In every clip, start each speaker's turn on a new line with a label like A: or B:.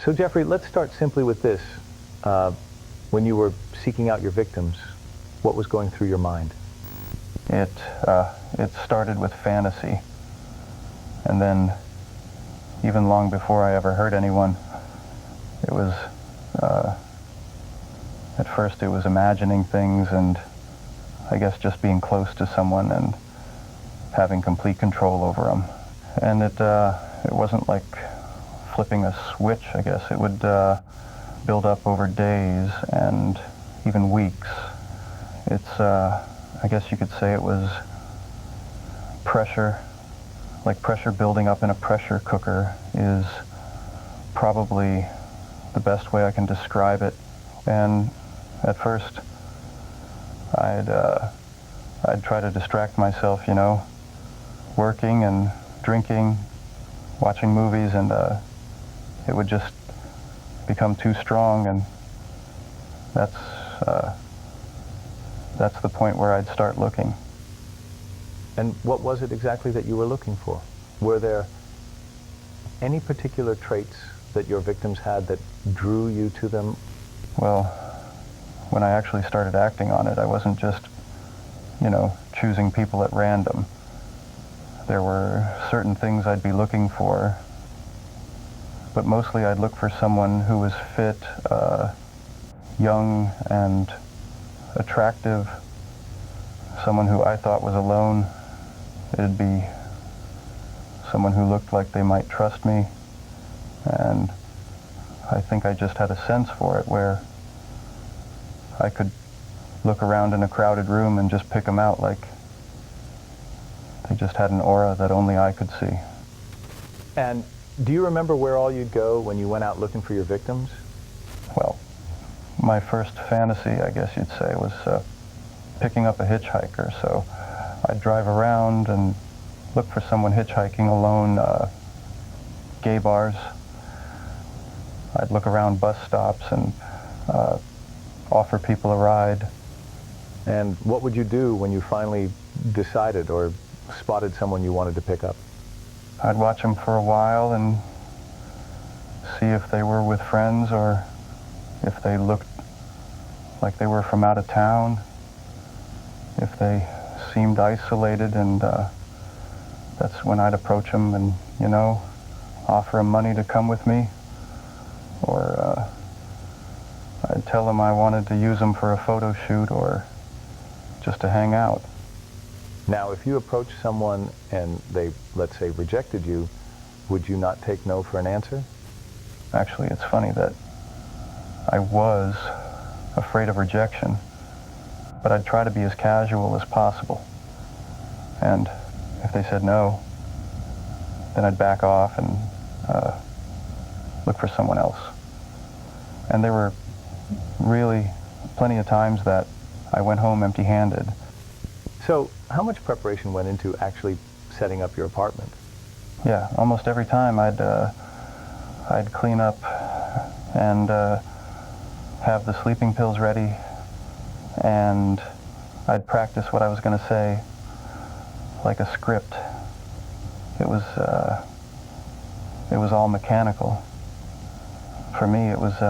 A: So Jeffrey, let's start simply with this. When you were seeking out your victims, what was going through your mind?
B: It started with fantasy, and then even long before I ever hurt anyone, it was, at first it was imagining things and I guess just being close to someone and having complete control over them. And it wasn't like flipping a switch, I guess. It would build up over days and even weeks. It's, I guess you could say it was pressure, like pressure building up in a pressure cooker is probably the best way I can describe it. And at first, I'd try to distract myself, you know, working and drinking, watching movies, and it would just become too strong, and that's the point where I'd start looking.
A: And what was it exactly that you were looking for? Were there any particular traits that your victims had that drew you to them?
B: Well, when I actually started acting on it, I wasn't just, you know, choosing people at random. There were certain things I'd be looking for, but mostly I'd look for someone who was fit, young and attractive, someone who I thought was alone. It'd be someone who looked like they might trust me, and I think I just had a sense for it where I could look around in a crowded room and just pick them out like they just had an aura that only I could see.
A: And do you remember where all you'd go when you went out looking for your victims?
B: Well, my first fantasy, I guess you'd say, was picking up a hitchhiker. So I'd drive around and look for someone hitchhiking alone, gay bars. I'd look around bus stops and offer people a ride.
A: And what would you do when you finally decided or spotted someone you wanted to pick up?
B: I'd watch them for a while and see if they were with friends or if they looked like they were from out of town, if they seemed isolated, and that's when I'd approach them and, you know, offer them money to come with me, or I'd tell them I wanted to use them for a photo shoot or just to hang out.
A: Now, if you approached someone and they, let's say, rejected you, would you not take no for an answer?
B: Actually, it's funny that I was afraid of rejection, but I'd try to be as casual as possible. And if they said no, then I'd back off and look for someone else. And there were really plenty of times that I went home empty-handed.
A: So, how much preparation went into actually setting up your apartment?
B: Yeah, almost every time I'd clean up and have the sleeping pills ready, and I'd practice what I was going to say like a script. It was all mechanical. For me, it was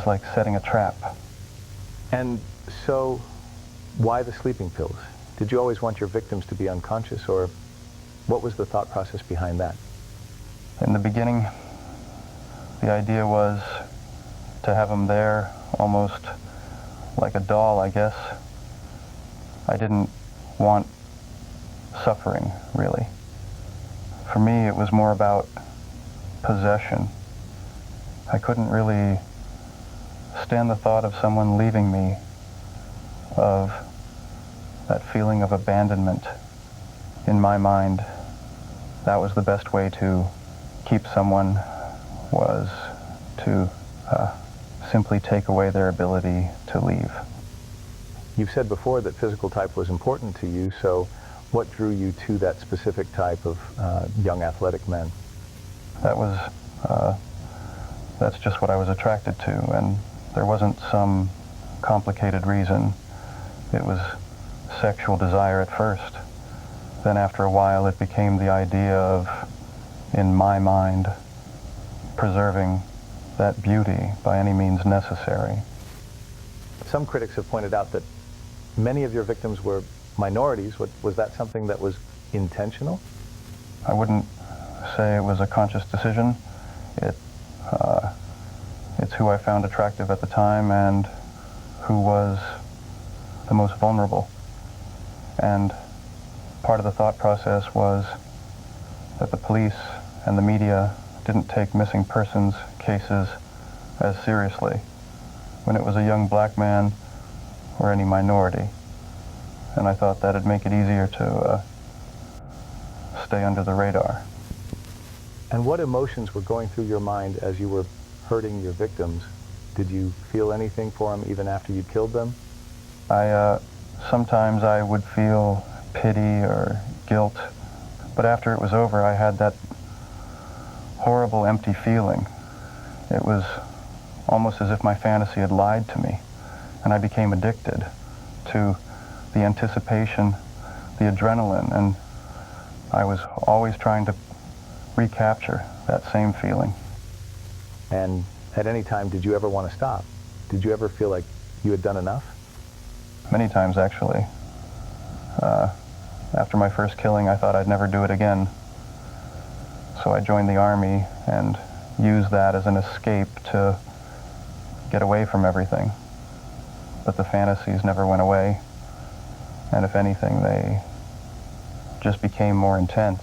B: like setting a trap.
A: And so, why the sleeping pills? Did you always want your victims to be unconscious, or what was the thought process behind that?
B: In the beginning, the idea was to have them there almost like a doll, I guess. I didn't want suffering, really. For me, it was more about possession. I couldn't really stand the thought of someone leaving me, of that feeling of abandonment. In my mind, that was the best way to keep someone, was to simply take away their ability to leave.
A: You've said before that physical type was important to you, so what drew you to that specific type of young athletic men?
B: That's just what I was attracted to, and there wasn't some complicated reason. It was sexual desire at first. Then after a while it became the idea of, in my mind, preserving that beauty by any means necessary.
A: Some critics have pointed out that many of your victims were minorities. Was that something that was intentional?
B: I wouldn't say it was a conscious decision. It's who I found attractive at the time and who was the most vulnerable. And part of the thought process was that the police and the media didn't take missing persons cases as seriously when it was a young black man or any minority. And I thought that'd make it easier to stay under the radar.
A: And what emotions were going through your mind as you were hurting your victims? Did you feel anything for them even after you killed them?
B: Sometimes I would feel pity or guilt, but after it was over, I had that horrible empty feeling. It was almost as if my fantasy had lied to me, and I became addicted to the anticipation, the adrenaline, and I was always trying to recapture that same feeling.
A: And at any time, did you ever want to stop? Did you ever feel like you had done enough?
B: Many times, actually. After my first killing, I thought I'd never do it again. So I joined the Army and used that as an escape to get away from everything. But the fantasies never went away. And if anything, they just became more intense.